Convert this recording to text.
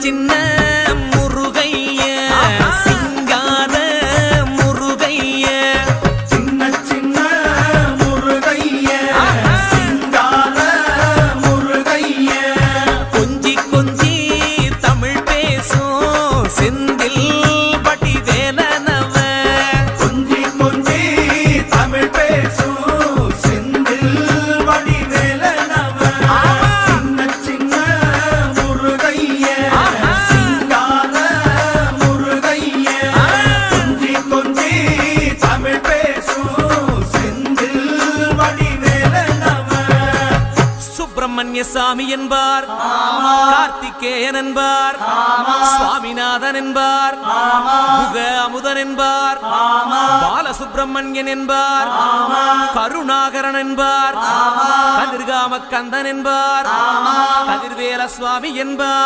சின்ன முருகைய சிங்கார முருகைய சின்ன சின்ன முருகைய சிங்கார முருகைய கொஞ்சி கொஞ்சி தமிழ் பேசும் செந்தில் வடிவேலனவ கொஞ்சி கொஞ்சி தமிழ் பேசும் செந்தில் வடிவேலனவ சின்ன சின்ன முருகைய சிங்கார முருகைய கொஞ்சி கொஞ்சி தமிழ் பேசும் செந்தில் வடிவேலனவ சுப்பிரமணிய சாமி என்பார், கார்த்திகேயன் என்பார், சுவாமிநாதன் என்பார், முக அமுதன் என்பார், பாலசுப்பிரமணியன் என்பார், கருணாகரன் என்பார், கதிர்காம கந்தன் என்பார், கதிர்வேல சுவாமி என்பார்.